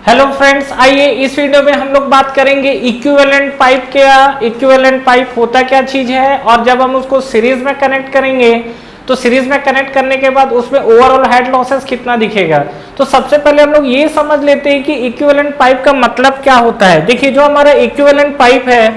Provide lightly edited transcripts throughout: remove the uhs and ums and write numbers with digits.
Hello friends, आइए इस video में हम लोग बात करेंगे इक्विवेलेंट पाइप क्या, इक्विवेलेंट पाइप होता क्या चीज है और जब हम उसको सीरीज में कनेक्ट करेंगे तो सीरीज में कनेक्ट करने के बाद उसमें ओवरऑल हेड लॉसेस कितना दिखेगा। तो सबसे पहले हम लोग ये समझ लेते हैं कि इक्विवेलेंट पाइप का मतलब क्या होता है। देखिए, जो हमारा इक्विवेलेंट पाइप है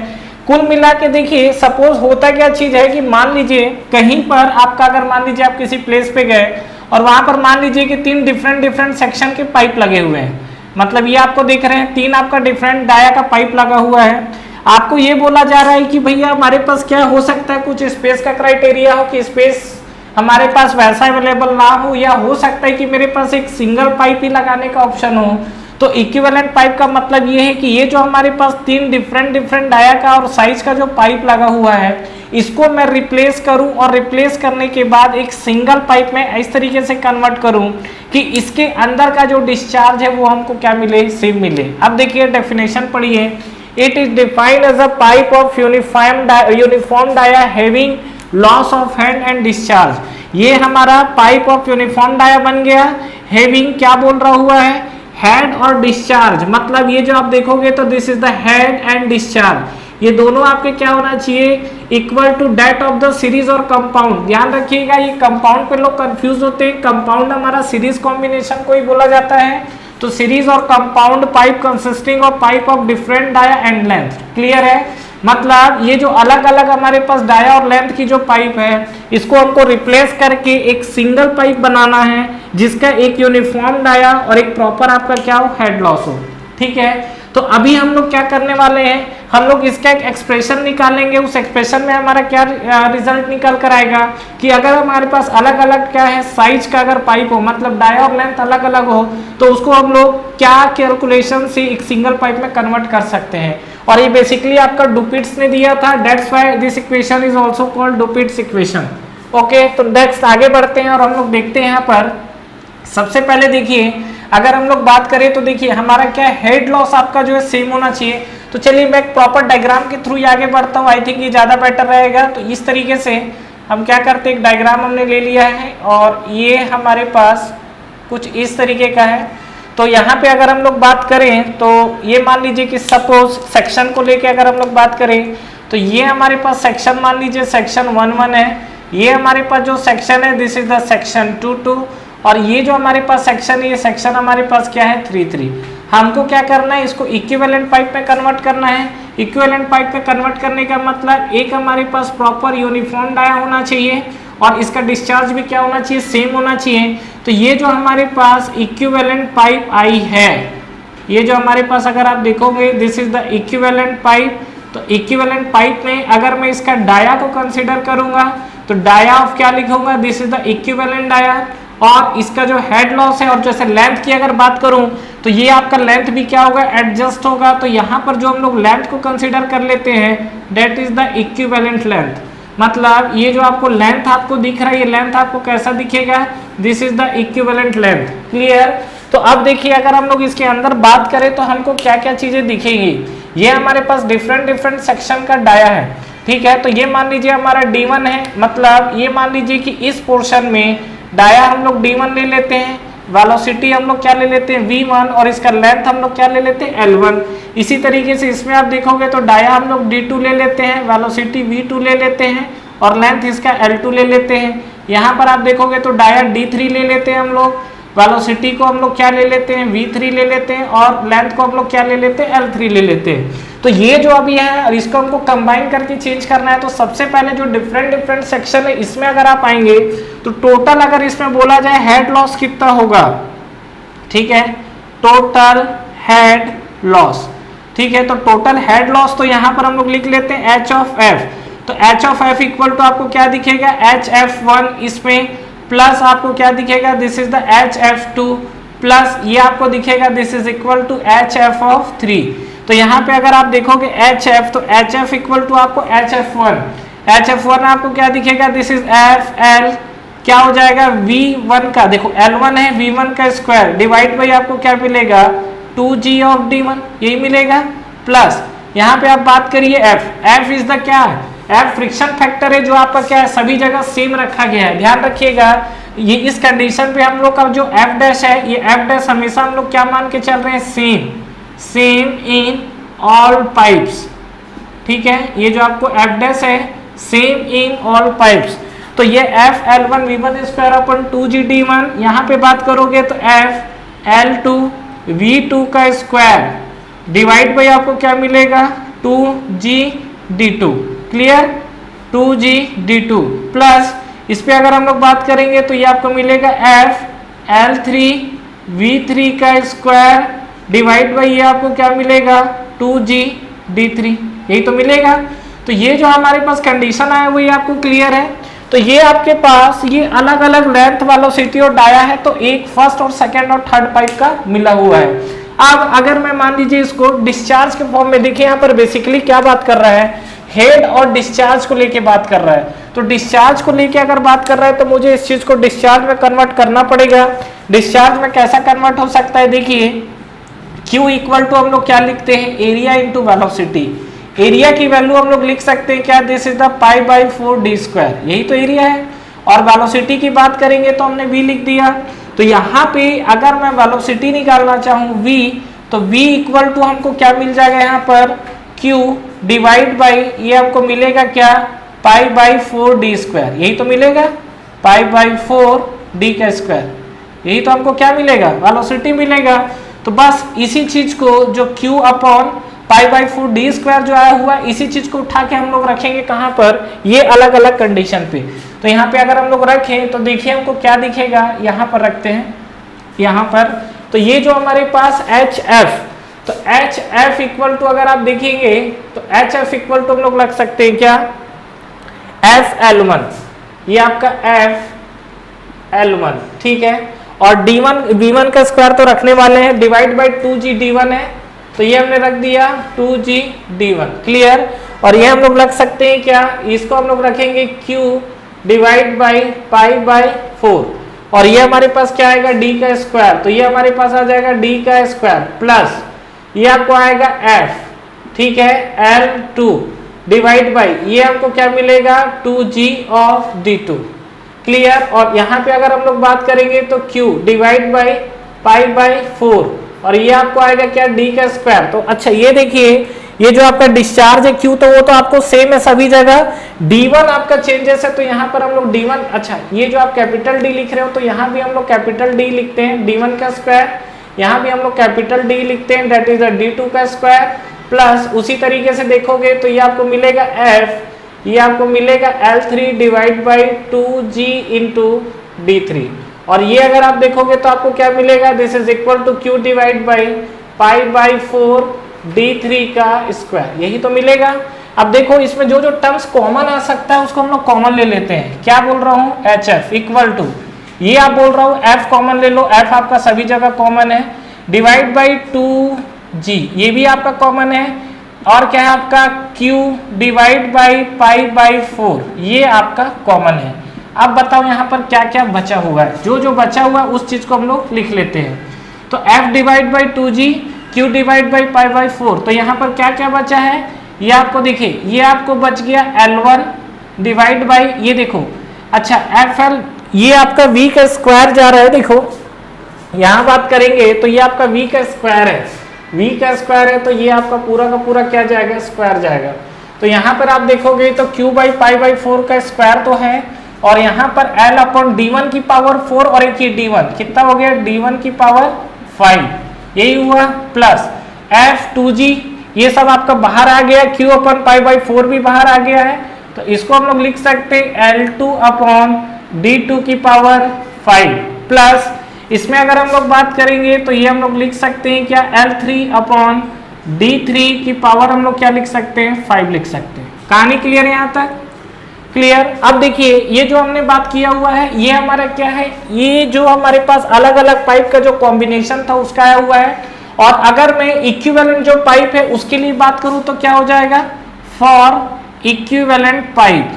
कुल मिला के देखिए, सपोज होता क्या चीज है कि मान लीजिए कहीं पर आपका, अगर मान लीजिए आप किसी प्लेस पे गए और वहां पर मान लीजिए कि 3 डिफरेंट सेक्शन के पाइप लगे हुए हैं। मतलब ये आपको देख रहे हैं 3 आपका डिफरेंट डाया का पाइप लगा हुआ है। आपको ये बोला जा रहा है कि भैया हमारे पास क्या हो सकता है, कुछ स्पेस का क्राइटेरिया हो कि स्पेस हमारे पास वैसा अवेलेबल ना हो, या हो सकता है कि मेरे पास एक सिंगल पाइप ही लगाने का ऑप्शन हो। तो इक्विवेलेंट पाइप का मतलब ये है कि ये जो हमारे पास 3 डिफरेंट डाया का और साइज का जो पाइप लगा हुआ है, इसको मैं रिप्लेस करूं और रिप्लेस करने के बाद एक सिंगल पाइप में इस तरीके से कन्वर्ट करूं कि इसके अंदर का जो डिस्चार्ज है वो हमको क्या मिले, सेम मिले। अब देखिए डेफिनेशन पढ़िए। It is defined as a pipe of uniform dia having loss of head and discharge. ये हमारा पाइप ऑफ यूनिफॉर्म डाया बन गया। हैविंग क्या बोल रहा हुआ है, हेड और डिस्चार्ज। मतलब ये जो आप देखोगे तो this is the head and discharge, ये दोनों आपके क्या होना चाहिए, equal to that of the series और कंपाउंड। ध्यान रखिएगा, ये कंपाउंड पे लोग कंफ्यूज होते हैं। कंपाउंड हमारा सीरीज कॉम्बिनेशन को ही बोला जाता है। तो सीरीज और compound pipe consisting of pipe of different dia and length. Clear है? मतलब ये जो अलग अलग हमारे पास डाया और लेंथ की जो पाइप है, इसको हमको रिप्लेस करके एक सिंगल पाइप बनाना है जिसका एक यूनिफॉर्म डाया और एक प्रॉपर आपका क्या हो, हेड लॉस हो। ठीक है, तो अभी हम लोग क्या करने वाले हैं, हम लोग इसका एक एक्सप्रेशन निकालेंगे। उस एक्सप्रेशन में हमारा क्या रिजल्ट निकल कर आएगा कि अगर हमारे पास अलग अलग क्या है साइज का अगर पाइप हो, मतलब डाया और लेंथ अलग अलग हो, तो उसको हम लोग क्या कैलकुलेशन से एक सिंगल पाइप में कन्वर्ट कर सकते हैं। और ये बेसिकली आपका डुपिट्स ने दिया था। That's why this equation is also called Dupuit's equation. Okay, तो नेक्स्ट आगे बढ़ते हैं और हम लोग देखते हैं यहाँ पर। सबसे पहले देखिए, अगर हम लोग बात करें तो देखिए हमारा क्या हेड लॉस आपका जो है सेम होना चाहिए। तो चलिए मैं एक प्रॉपर डायग्राम के थ्रू ही आगे बढ़ता हूँ। आई थिंक ये ज़्यादा बेटर रहेगा। तो इस तरीके से हम क्या करते हैं, एक डायग्राम हमने ले लिया है और ये हमारे पास कुछ इस तरीके का है। तो यहाँ पे अगर हम लोग बात करें तो ये मान लीजिए कि सपोज सेक्शन को लेके अगर हम लोग बात करें तो ये हमारे पास सेक्शन मान लीजिए सेक्शन 1 है। ये हमारे पास जो सेक्शन है दिस इज द सेक्शन 2 और ये जो हमारे पास सेक्शन है, ये सेक्शन हमारे पास क्या है 3 हमको क्या करना है, इसको इक्विवेलेंट पाइप में कन्वर्ट करना है। इक्विवेलेंट पाइप में कन्वर्ट करने का मतलब एक हमारे पास प्रॉपर यूनिफॉर्म डाया होना चाहिए और इसका डिस्चार्ज भी क्या होना चाहिए, सेम होना चाहिए। तो ये जो हमारे पास इक्विवेलेंट पाइप आई है, ये जो हमारे पास अगर आप देखोगे this is the equivalent pipe. तो इक्विवेलेंट पाइप में अगर मैं इसका डाया को कंसिडर करूंगा तो डाया ऑफ क्या लिखूंगा, this is the equivalent dia. और इसका जो हेड लॉस है और जैसे लेंथ की अगर बात करूं तो ये आपका लेंथ भी क्या होगा, एडजस्ट होगा। तो यहाँ पर जो हम लोग लेंथ को कंसिडर कर लेते हैं that is the equivalent length. मतलब ये जो आपको लेंथ आपको दिख रहा है, ये लेंथ आपको कैसा दिखेगा, this is the equivalent length. Clear? तो अब देखिए अगर हम लोग इसके अंदर बात करें तो हमको क्या क्या चीजें दिखेंगी। ये हमारे पास डिफरेंट सेक्शन का डाया है। ठीक है, तो ये मान लीजिए हमारा D1 है। मतलब ये मान लीजिए कि इस पोर्शन में डाया हम लोग D1 ले लेते हैं, वेलोसिटी हम लोग क्या ले लेते हैं V1 और इसका लेंथ हम लोग क्या ले लेते हैं L1। इसी तरीके से इसमें आप देखोगे तो डाया हम लोग D2 ले लेते हैं, वेलोसिटी V2 ले लेते हैं और लेंथ इसका L2 ले लेते हैं। यहाँ पर आप देखोगे तो डाया D3 ले लेते हैं हम लोग, वेलोसिटी को हम लोग क्या ले लेते हैं V3 ले लेते हैं और लेंथ को हम लोग क्या ले लेते हैं L3 ले लेते हैं। तो ये जो अभी है इसको हमको कंबाइन करके चेंज करना है। तो सबसे पहले जो डिफरेंट सेक्शन है इसमें अगर आप आएंगे तो टोटल अगर इसमें बोला जाए हेड लॉस कितना होगा, ठीक है, टोटल हेड लॉस। ठीक है, तो टोटल हेड लॉस तो यहाँ पर हम लोग लिख लेते हैं H ऑफ F। तो H of F equal to आपको क्या दिखेगा, HF1 इसमें प्लस आपको क्या दिखेगा, this is the HF2 plus ये आपको दिखेगा this is equal to HF of 3। तो यहाँ पे अगर आप देखोगे HF तो HF इक्वल टू आपको HF1 आपको क्या दिखेगा, दिस इज FL क्या हो जाएगा V1 का, देखो L1 है V1 का स्क्वायर डिवाइड बाई आपको क्या मिलेगा 2G ऑफ D1, यही मिलेगा। प्लस यहाँ पे आप बात करिए F इज द क्या, F फ्रिक्शन फैक्टर है जो आपका क्या है सभी जगह सेम रखा गया है। ध्यान रखिएगा ये इस कंडीशन पे हम लोग का जो एफ डैश है, ये एफ डैश हमेशा हम लोग क्या मान के चल रहे हैं, सेम इन ऑल पाइप्स। ठीक है, ये जो आपको एफ डैश है सेम इन ऑल पाइप्स, तो ये F L1 V1 square upon 2G_D1, यहाँ पे बात करोगे तो एफ L2 V2 का स्क्वायर डिवाइड बाई आपको क्या मिलेगा 2G_D2। क्लियर, 2G_D2 प्लस इस पे अगर हम लोग बात करेंगे तो ये आपको मिलेगा एफ L3 V3 का स्क्वायर डिवाइड बाई ये आपको क्या मिलेगा 2G_D3, यही तो मिलेगा। तो ये जो हमारे पास कंडीशन आया वो ये आपको क्लियर है। तो ये आपके पास ये अलग अलग लेंथ वेलोसिटी और डाया है, तो एक फर्स्ट और सेकंड और थर्ड पाइप का मिला हुआ है। अब अगर मैं मान लीजिए इसको डिस्चार्ज के फॉर्म में, देखिए यहाँ पर बेसिकली क्या बात कर रहा है, हेड और डिस्चार्ज को लेके बात कर रहा है। तो डिस्चार्ज को लेके अगर बात कर रहा है तो मुझे इस चीज को डिस्चार्ज में कन्वर्ट करना पड़ेगा। डिस्चार्ज में कैसा कन्वर्ट हो सकता है, देखिए Q इक्वल टू हम लोग क्या लिखते हैं, एरिया इंटू वेलोसिटी। एरिया की वैल्यू हम लोग लिख सकते हैं क्या, दिस इज द π/4d², यही तो एरिया है। और वेलोसिटी की बात करेंगे तो हमने v लिख दिया। तो यहाँ पे अगर मैं वेलोसिटी निकालना चाहूँ v, तो v इक्वल टू हमको क्या मिल जाएगा यहाँ पर q डिवाइड बाई ये हमको मिलेगा क्या π/4d², यही तो मिलेगा π/4d², यही तो हमको क्या मिलेगा, वेलोसिटी मिलेगा। तो बस इसी चीज को जो q अपॉन π/4d² जो आया हुआ है, इसी चीज को उठा के हम लोग रखेंगे कहाँ पर, ये अलग अलग कंडीशन पे। तो यहाँ पे अगर हम लोग रखें तो देखिए हमको क्या दिखेगा, यहाँ पर रखते हैं यहाँ पर। तो ये जो हमारे पास HF, तो HF इक्वल टू अगर आप देखेंगे तो HF इक्वल टू हम लोग लग सकते हैं क्या, FL1, ये आपका FL1, ठीक है। और D1 V1 का स्क्वायर तो रखने वाले हैं, डिवाइड बाई 2G_D1 है, तो ये हमने रख दिया 2G_D1। क्लियर, और ये हम लोग रख सकते हैं क्या, इसको हम लोग रखेंगे Q डिवाइड बाई π/4, और ये हमारे पास क्या आएगा D का स्क्वायर, तो ये हमारे पास आ जाएगा D का स्क्वायर प्लस ये आपको आएगा F, ठीक है, L2 डिवाइड बाई ये हमको क्या मिलेगा 2G_D2। क्लियर, और यहाँ पे अगर हम लोग बात करेंगे तो Q डिवाइड बाई π/4, और ये आपको आएगा क्या D का स्क्वायर। तो अच्छा ये देखिए, ये जो आपका डिस्चार्ज है Q, तो वो तो आपको सेम है सभी जगह। D1 आपका चेंजेस है, तो यहाँ पर हम लोग D1, अच्छा ये जो आप कैपिटल D लिख रहे हो तो यहाँ भी हम लोग कैपिटल D लिखते हैं, D1 का स्क्वायर, यहाँ भी हम लोग कैपिटल D लिखते हैं, दैट इज D2 का स्क्वायर प्लस उसी तरीके से देखोगे तो ये आपको मिलेगा F, ये आपको मिलेगा L3 डिवाइड बाई 2G_D3, और ये अगर आप देखोगे तो आपको क्या मिलेगा, this is equal to Q divide by π/4d3 का स्क्वायर, यही तो मिलेगा। अब देखो इसमें जो जो टर्म्स कॉमन आ सकता है उसको हम लोग कॉमन ले लेते हैं। क्या बोल रहा हूँ, HF इक्वल टू ये आप बोल रहा हूँ F कॉमन ले लो, F आपका सभी जगह कॉमन है, डिवाइड बाई 2G ये भी आपका कॉमन है, और क्या है आपका Q डिवाइड बाई π/4 ये आपका कॉमन है। अब बताओ यहाँ पर क्या क्या बचा हुआ है, जो जो बचा हुआ है उस चीज को हम लोग लिख लेते हैं। तो F divide by 2G, Q divide by π/4, तो यहाँ पर क्या क्या बचा है, ये आपको देखिए, ये आपको बच गया L1 डिवाइड बाई ये देखो, अच्छा FL ये आपका V का स्क्वायर जा रहा है, देखो यहाँ बात करेंगे तो ये आपका V का स्क्वायर है, V का स्क्वायर है, तो ये आपका पूरा का पूरा क्या जाएगा, स्क्वायर जाएगा। तो यहाँ पर आप देखोगे तो Q बाई π/4 का स्क्वायर तो है, और यहाँ पर L अपॉन D1 की पावर 4 और एक ही D1 कितना हो गया, D1 की पावर 5, यही हुआ, प्लस F2G ये सब आपका बाहर आ गया, Q अपॉन π/4 भी बाहर आ गया है, तो इसको हम लोग लिख सकते हैं L2 अपॉन D2 की पावर 5 प्लस इसमें अगर हम लोग बात करेंगे तो ये हम लोग लिख सकते हैं क्या, L3 अपॉन D3 की पावर हम लोग क्या लिख सकते हैं, 5 लिख सकते हैं। कहानी क्लियर है यहाँ तक, क्लियर। अब देखिए ये जो हमने बात किया हुआ है ये हमारा क्या है, ये जो हमारे पास अलग अलग पाइप का जो कॉम्बिनेशन था उसका आया हुआ है, और अगर मैं इक्विवेलेंट जो पाइप है उसके लिए बात करूं तो क्या हो जाएगा, for equivalent pipe,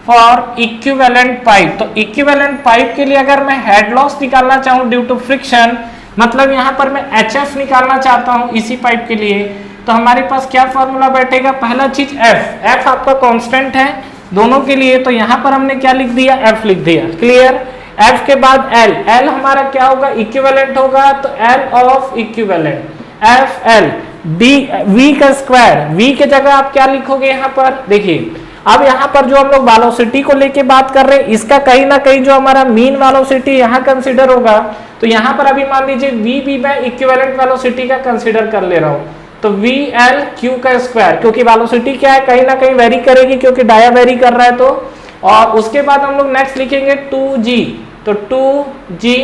for equivalent pipe. तो इक्विवेलेंट पाइप के लिए अगर मैं हेड लॉस निकालना चाहूँ ड्यू टू फ्रिक्शन, मतलब यहाँ पर मैं HF निकालना चाहता हूँ इसी पाइप के लिए, तो हमारे पास क्या फॉर्मूला बैठेगा, पहला चीज F आपका कांस्टेंट है दोनों के लिए, तो यहाँ पर हमने क्या लिख दिया, F लिख दिया। क्लियर, F के बाद L, L हमारा क्या होगा, इक्विवेलेंट होगा, तो L of equivalent F L D V का स्क्वायर, वी के जगह आप क्या लिखोगे यहाँ पर, देखिए अब यहाँ पर जो हम लोग वेलोसिटी को लेके बात कर रहे हैं, इसका कहीं ना कहीं जो हमारा मीन वेलोसिटी यहाँ कंसीडर होगा, तो यहाँ पर अभी मान लीजिए वी भी मैं इक्विवेलेंट वेलोसिटी का कंसीडर कर ले रहा हूँ, तो वी एल क्यू का स्क्वायर, क्योंकि वेलोसिटी क्या है कहीं ना कहीं वेरी करेगी क्योंकि डाया वेरी कर रहा है, तो और उसके बाद हम लोग नेक्स्ट लिखेंगे 2g, तो 2g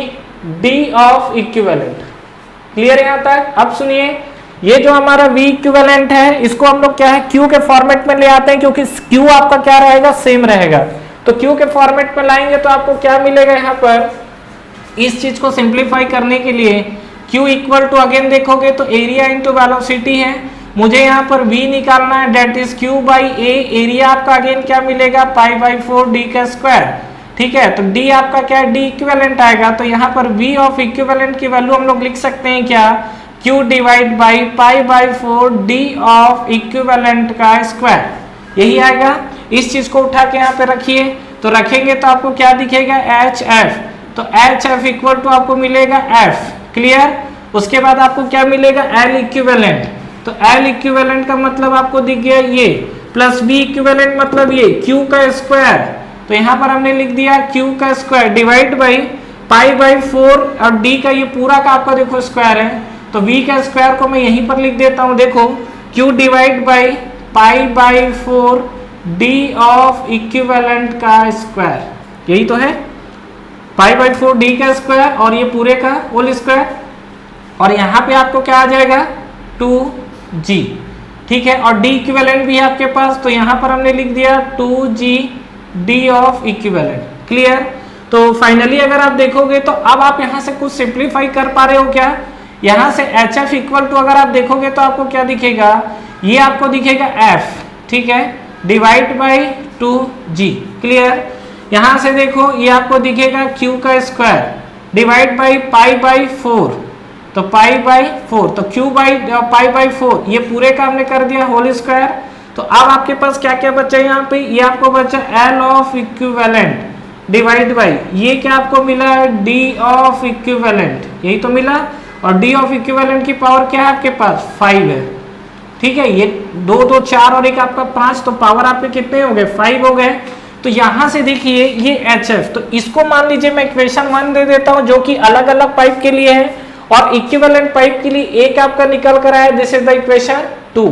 D of equivalent. Clear है यहाँ तक। अब सुनिए, ये जो हमारा v इक्विवेलेंट है इसको हम लोग क्या है q के फॉर्मेट में ले आते हैं, क्योंकि q आपका क्या रहेगा, सेम रहेगा, तो q के फॉर्मेट में लाएंगे तो आपको क्या मिलेगा यहाँ पर, इस चीज को सिंप्लीफाई करने के लिए q इक्वल टू अगेन देखोगे तो एरिया इंटू वेलोसिटी है, मुझे यहाँ पर v निकालना है, that is q by a, area आपका अगेन क्या मिलेगा, पाई बाई 4 d का स्क्वायर, ठीक है, तो d आपका क्या है, d इक्विवेलेंट आएगा, तो यहाँ पर v ऑफ इक्विवेलेंट की वैल्यू हम लोग लिख सकते हैं क्या, q divide by pi by 4 d of equivalent का स्क्वायर, यही आएगा। इस चीज को उठा के यहाँ पे रखिए, तो रखेंगे तो आपको क्या दिखेगा, एच एफ, तो एच एफ इक्वल टू आपको मिलेगा एफ, क्लियर। उसके बाद आपको क्या मिलेगा, एल इक्विवेलेंट, तो एल इक्विवेलेंट का मतलब आपको दिख गया ये, प्लस बी इक्विवेलेंट मतलब ये q का स्क्वायर, तो यहाँ पर हमने लिख दिया q का square divide by pi by 4 और d का ये पूरा का आपका देखो स्क्वायर है, तो v का स्क्वायर को मैं यहीं पर लिख देता हूँ, देखो q divide by pi by 4 d of equivalent का स्क्वायर, यही तो है, पाई बाई 4 d का स्क्वायर और ये पूरे का होल स्क्वायर, और यहाँ पे आपको क्या आ जाएगा 2g, ठीक है, और d इक्विवेलेंट भी है आपके पास, तो यहाँ पर हमने लिख दिया 2g d of equivalent, clear. तो फाइनली अगर आप देखोगे तो अब आप यहाँ से कुछ सिंप्लीफाई कर पा रहे हो क्या, यहाँ से एच एफ इक्वल टू अगर आप देखोगे तो आपको क्या दिखेगा, ये आपको दिखेगा f, ठीक है, डिवाइड बाई 2g, क्लियर। यहाँ से देखो ये आपको दिखेगा q का square divide by pi by 4, तो पाई बाई 4, तो q बाई पाई बाई 4 ये पूरे का हमने कर दिया होल स्क्वायर, तो अब आपके पास क्या क्या बचा यहाँ पे, ये आपको बचा l of equivalent divide by ये क्या आपको मिला है, d ऑफ इक्विवेलेंट, यही तो मिला, और d ऑफ इक्विवेलेंट की पावर क्या है आपके पास 5 है, ठीक है, ये 2 2 4 और एक आपका 5, तो पावर आपके कितने हो गए 5 हो गए। तो यहाँ से देखिए ये HF, तो इसको मान लीजिए मैं इक्वेशन 1 दे देता हूँ जो कि अलग अलग पाइप के लिए है, और इक्विवेलेंट पाइप के लिए एक आपका निकल कर आया, दिस इज द इक्वेशन 2,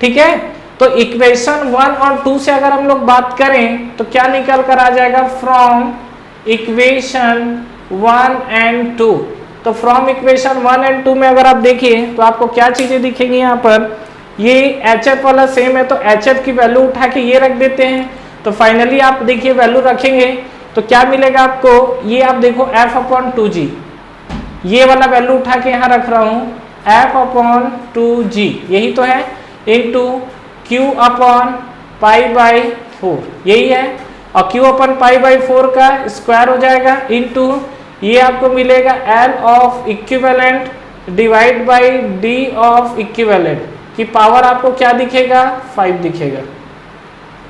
ठीक है। तो इक्वेशन 1 और 2 से अगर हम लोग बात करें तो क्या निकल कर आ जाएगा, फ्रॉम इक्वेशन 1 एंड 2, तो फ्रॉम इक्वेशन 1 एंड 2 में अगर आप देखिए तो आपको क्या चीजें दिखेंगी, यहाँ पर ये HF वाला सेम है, तो HF की वैल्यू उठा के ये रख देते हैं, तो फाइनली आप देखिए वैल्यू रखेंगे तो क्या मिलेगा आपको, ये आप देखो f अपॉन 2g, ये वाला वैल्यू उठा के यहाँ रख रहा हूँ f अपॉन 2g, यही तो है, into q upon pi by 4, यही है, और q अपॉन पाई बाई 4 का स्क्वायर हो जाएगा, इनटू ये आपको मिलेगा l of equivalent divide by d of equivalent की पावर आपको क्या दिखेगा 5 दिखेगा।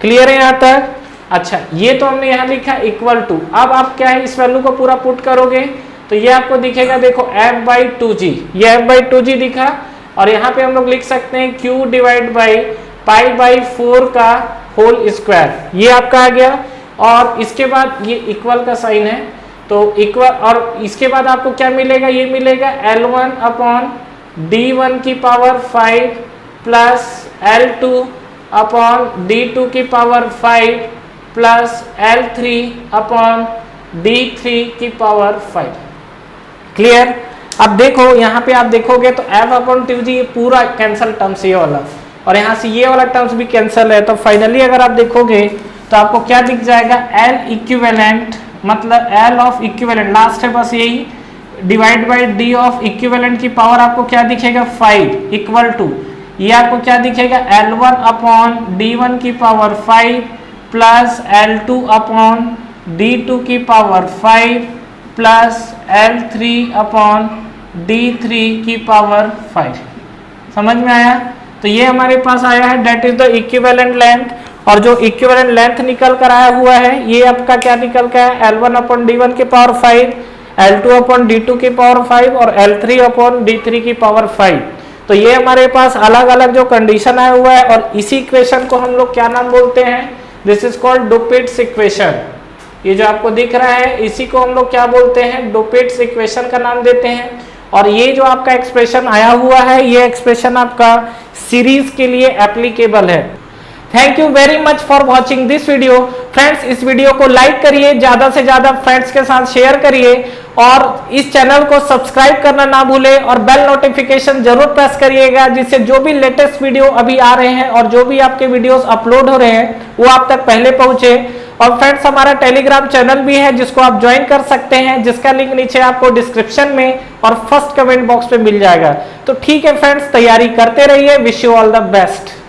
क्लियर है यहाँ तक। अच्छा, ये तो हमने यहाँ लिखा इक्वल टू, अब आप क्या है इस वैल्यू को पूरा पुट करोगे तो ये आपको दिखेगा, देखो f बाई 2g, ये f बाई 2g दिखा, और यहाँ पे हम लोग लिख सकते हैं q divide by pi by 4 का होल स्क्वायर, ये आपका आ गया, और इसके बाद ये इक्वल का साइन है, तो इक्वल, और इसके बाद आपको क्या मिलेगा, ये मिलेगा L1 अपॉन D1 की power 5 plus L2 upon D2 की power 5 plus L3 upon D3 की पावर 5। क्लियर। अब देखो यहाँ पे आप देखोगे तो f अपॉन 2g ये पूरा कैंसल टर्म्स ये वाला, और यहाँ से ये वाला टर्म्स भी कैंसल है, तो फाइनली अगर आप देखोगे तो आपको क्या दिख जाएगा, L इक्विवेलेंट मतलब L ऑफ इक्विवेलेंट लास्ट है बस यही, divide by D of equivalent की पावर आपको क्या दिखेगा 5 इक्वल टू ये आपको क्या दिखेगा L1 अपॉन D1 की power 5 plus L2 upon D2 की power 5 plus L3 upon D3 की पावर 5। समझ में आया। तो ये हमारे पास आया है, that is the equivalent length, और जो इक्विवेलेंट लेंथ निकल कर आया हुआ है ये आपका क्या निकल का है, L1 अपॉन D1 की पावर 5, L2 अपॉन D2 की पावर 5 और L3 अपॉन D3 की पावर 5। तो ये हमारे पास अलग अलग जो कंडीशन आया हुआ है और इसी इक्वेशन को हम लोग क्या नाम बोलते हैं, this is called Dupuit's equation. ये जो आपको दिख रहा है इसी को हम लोग क्या बोलते हैं, डुपिट्स इक्वेशन का नाम देते हैं। और ये जो आपका एक्सप्रेशन आया हुआ है ये एक्सप्रेशन आपका सीरीज के लिए एप्लीकेबल है। Thank you very much for watching this video. Friends इस वीडियो को लाइक करिए, ज्यादा से ज्यादा फ्रेंड्स के साथ शेयर करिए और इस चैनल को सब्सक्राइब करना ना भूलें और बेल नोटिफिकेशन जरूर प्रेस करिएगा, जिससे जो भी लेटेस्ट वीडियो अभी आ रहे हैं और जो भी आपके वीडियोस अपलोड हो रहे हैं वो आप तक पहले पहुंचे। और फ्रेंड्स हमारा टेलीग्राम चैनल भी है जिसको आप ज्वाइन कर सकते हैं, जिसका लिंक नीचे आपको डिस्क्रिप्शन में और फर्स्ट कमेंट बॉक्स में मिल जाएगा। तो ठीक है फ्रेंड्स, तैयारी करते रहिए। Wish you all the best.